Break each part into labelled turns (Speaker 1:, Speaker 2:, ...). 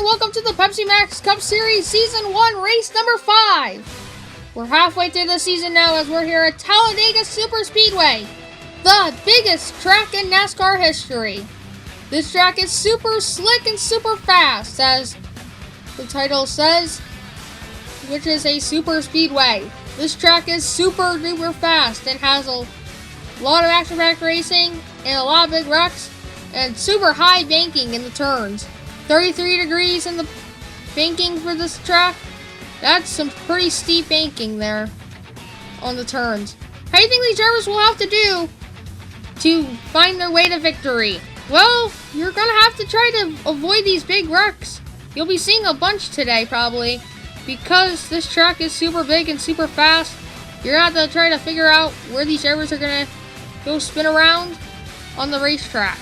Speaker 1: welcome to the Pepsi Max Cup Series Season 1, Race number 5. We're halfway through the season now as we're here at Talladega Super Speedway, the biggest track in NASCAR history. This track is super slick and super fast, as the title says, which is a super speedway. This track is super duper fast and has a lot of action-packed racing and a lot of big wrecks and super high banking in the turns. 33 degrees in the banking for this track. That's some pretty steep banking there on the turns. How do you think these drivers will have to do to find their way to victory? Well, you're going to have to try to avoid these big wrecks. You'll be seeing a bunch today probably because this track is super big and super fast. You're going to have to try to figure out where these drivers are going to go spin around on the racetrack.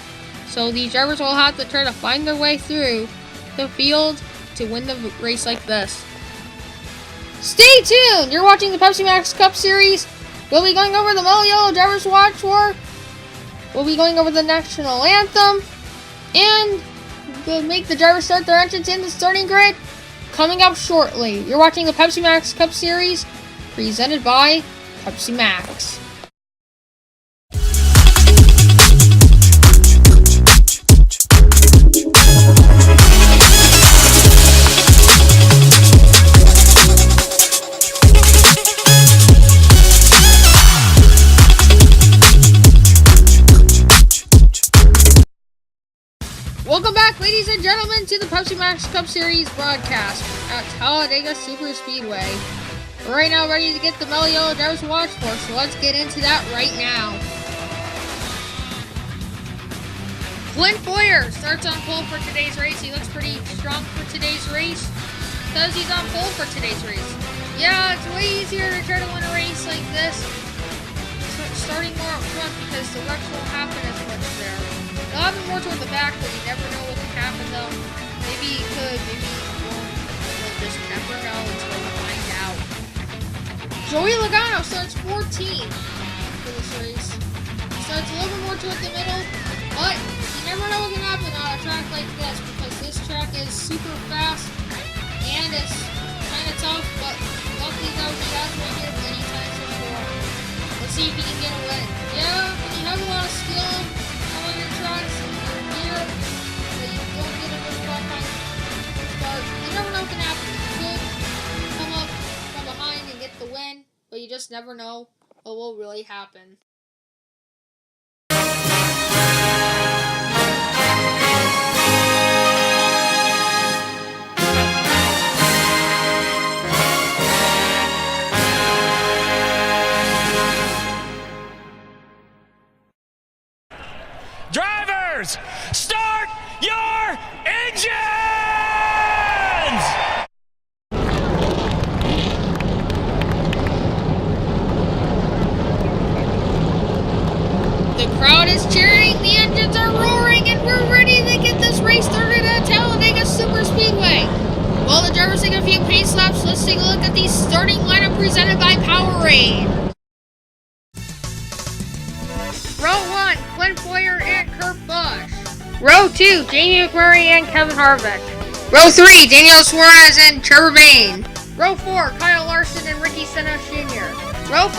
Speaker 1: So these drivers will have to try to find their way through the field to win the race like this. Stay tuned! You're watching the Pepsi Max Cup Series. We'll be going over the Mellow Yellow Drivers Watch For. We'll be going over the National Anthem. And we'll make the drivers start their entrance in the starting grid coming up shortly. You're watching the Pepsi Max Cup Series presented by Pepsi Max. Welcome back, ladies and gentlemen, to the Pepsi Max Cup Series broadcast at Talladega Super Speedway. We're right now ready to get the Mellow Yellow Drivers Watch For, so let's get into that right now. Clint Boyer starts on pole for today's race. He looks pretty strong for today's race because he's on pole for today's race. Yeah, it's way easier to try to win a race like this starting more up front because the wrecks won't happen as much there. They'll happen more toward the back, but you never know what can happen though. Maybe it could, maybe it won't. We'll just never know until we find out. Joey Logano starts 14th for this race. He starts a little bit more toward the middle, but you never know what can happen on a track like this because this track is super fast and it's kind of tough, but luckily though he has won here many times before. Let's see if he can get a win. Yeah, he has a lot of skill. Trucks and your gear, but you don't get a good qualifying start. You never know what can happen. You could come up from behind and get the win, but you just never know what will really happen.
Speaker 2: Drivers, start your engines!
Speaker 1: The crowd is cheering, the engines are roaring, and we're ready to get this race started at Talladega Super Speedway. While the drivers take a few pace laps, let's take a look at the starting lineup presented by Powerade. Row 1, Clint Boyer and Kurt Busch. Row 2, Jamie McMurray and Kevin Harvick. Row 3, Daniel Suarez and Trevor Bayne. Row 4, Kyle Larson and Ricky Stenhouse Jr. Row 5,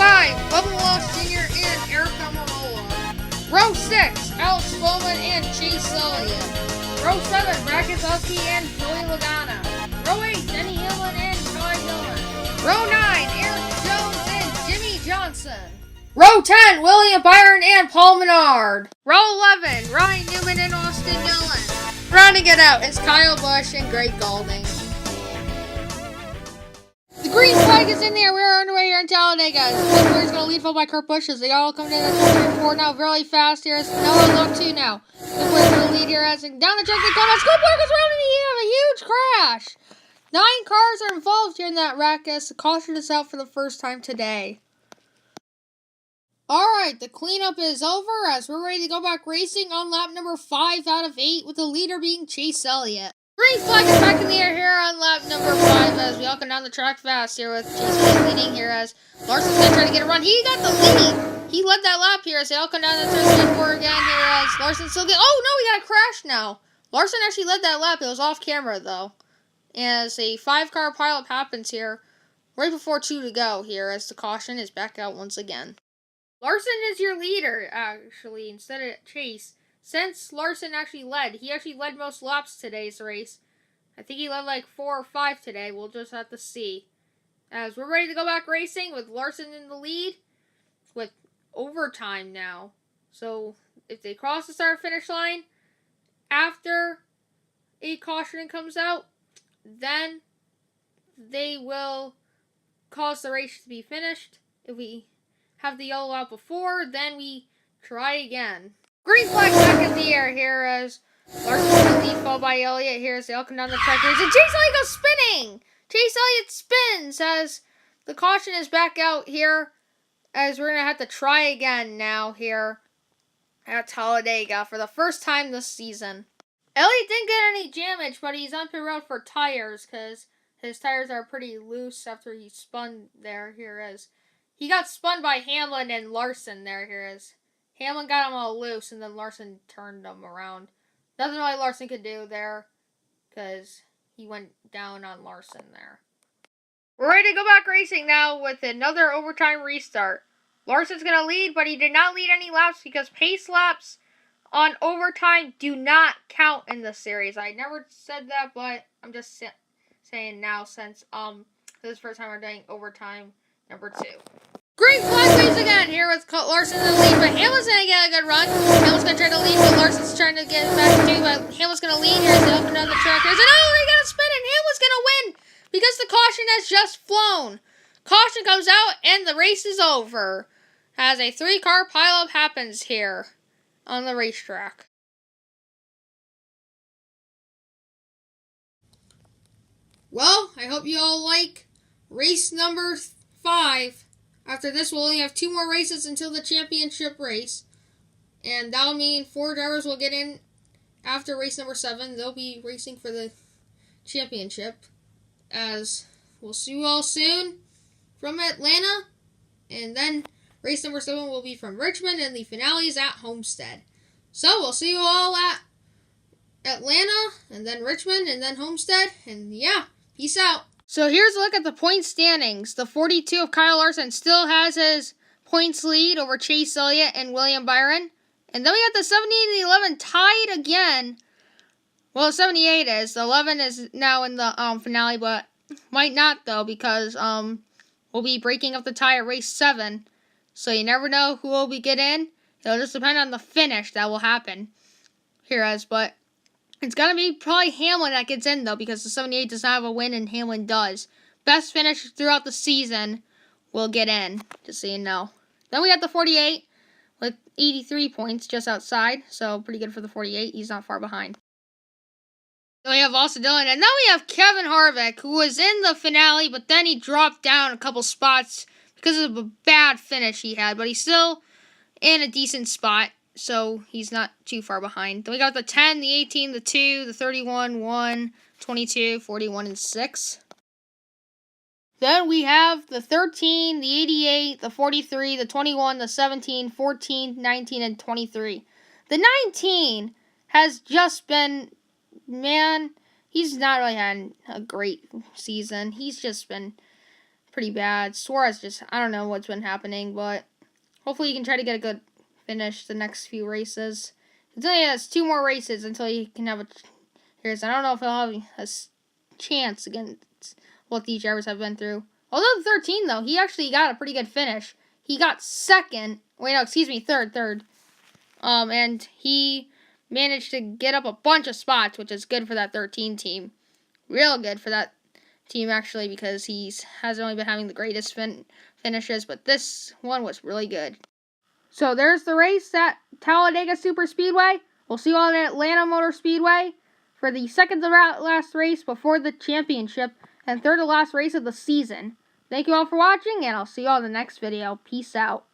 Speaker 1: Bubba Wallace Jr. and Eric Almirola. Row 6, Alex Bowman and Chase Elliott. Row 7, Brad Keselowski and Joey Logano. Row 8, Denny Hamlin and Ty Dillon. Row 9, Eric Jones and Jimmy Johnson. Row 10, William Byron and Paul Menard. Row 11, Ryan Newman and Austin Dillon. Rounding it out is Kyle Busch and Greg Galding. The green flag is in the air. We are underway here in Talladega. Clint Boyer is going to lead followed by Kurt Busch as they all come down the 3 4 now really fast here. As Noah's on 2 now. Clint Boyer is going to lead here as down the track they come. As Clint Boyer goes around and he has a huge crash. 9 cars are involved here in that wreck as the caution is out for the first time today. Alright, the cleanup is over as we're ready to go back racing on lap number 5 out of 8 with the leader being Chase Elliott. Green flag is back in the air here on lap number 5 as we all come down the track fast here with Chase Elliott leading here as Larson's going to try to get a run. He got the lead. He led that lap here as they all come down the turn 3 4 again here as Larson still get. Oh no, we got a crash now. Larson actually led that lap. It was off camera, though. As a 5-car pileup happens here, right before 2 to go here, as the caution is back out once again. Larson is your leader, actually, instead of Chase. Since Larson actually led, he actually led most laps today's race. I think he led like 4 or 5 today. We'll just have to see. As we're ready to go back racing with Larson in the lead with overtime now. So if they cross the start-finish line after a caution comes out, then they will cause the race to be finished. If we have the yellow out before, then we try again. Green flag back in the air here as Larson's in the lead, followed by Elliott here as they all come down the track. And Chase Elliott goes spinning! Chase Elliott spins as the caution is back out here, as we're going to have to try again now here at Talladega for the first time this season. Elliott didn't get any damage, but he's on pit road for tires because his tires are pretty loose after he spun there here as he got spun by Hamlin and Larson there here as Hamlin got him all loose and then Larson turned him around. Nothing really Larson could do there because he went down on Larson there. We're ready to go back racing now with another overtime restart. Larson's going to lead, but he did not lead any laps because pace laps on overtime do not count in this series. I never said that, but I'm just saying now since this is the first time we're doing overtime number 2. Green flag waves again here with Larson in the lead, but Hamlin's going to get a good run. Hamlin's going to try to lead, but Larson's trying to get back too, but Hamlin's going to lead here as they open down the track. Here's an they got to spin, and Hamlin's going to win because the caution has just flown. Caution comes out, and the race is over as a 3-car pileup happens here on the racetrack. Well, I hope you all like race number 5. After this, we'll only have 2 more races until the championship race. And that'll mean 4 drivers will get in after race number 7. They'll be racing for the championship. As we'll see you all soon from Atlanta. And then race number 7 will be from Richmond, and the finale is at Homestead. So we'll see you all at Atlanta, and then Richmond, and then Homestead. And yeah, peace out. So here's a look at the point standings. The 42 of Kyle Larson still has his points lead over Chase Elliott and William Byron. And then we got the 78 and the 11 tied again. Well, 78 is. The 11 is now in the finale, but might not though because we'll be breaking up the tie at race 7. So you never know who will get in. It'll just depend on the finish that will happen here but it's going to be probably Hamlin that gets in, though, because the 78 does not have a win, and Hamlin does. Best finish throughout the season will get in, just so you know. Then we got the 48 with 83 points just outside, so pretty good for the 48. He's not far behind. Then we have Austin Dillon, and then we have Kevin Harvick, who was in the finale, but then he dropped down a couple spots because of a bad finish he had, but he's still in a decent spot. So he's not too far behind. Then we got the 10, the 18, the 2, the 31, 1, 22, 41, and 6. Then we have the 13, the 88, the 43, the 21, the 17, 14, 19, and 23. The 19 has just been, man, he's not really had a great season. He's just been pretty bad. Suarez just, I don't know what's been happening, but hopefully he can try to get a good finish the next few races. He only has 2 more races until he can have a race. I don't know if he'll have a chance against what these drivers have been through. Although the 13, though, he actually got a pretty good finish. He got third. And he managed to get up a bunch of spots, which is good for that 13 team. Real good for that team, actually, because he hasn't only been having the greatest finishes, but this one was really good. So there's the race at Talladega Superspeedway. We'll see you all at Atlanta Motor Speedway for the second to last race before the championship and third to last race of the season. Thank you all for watching, and I'll see you all in the next video. Peace out.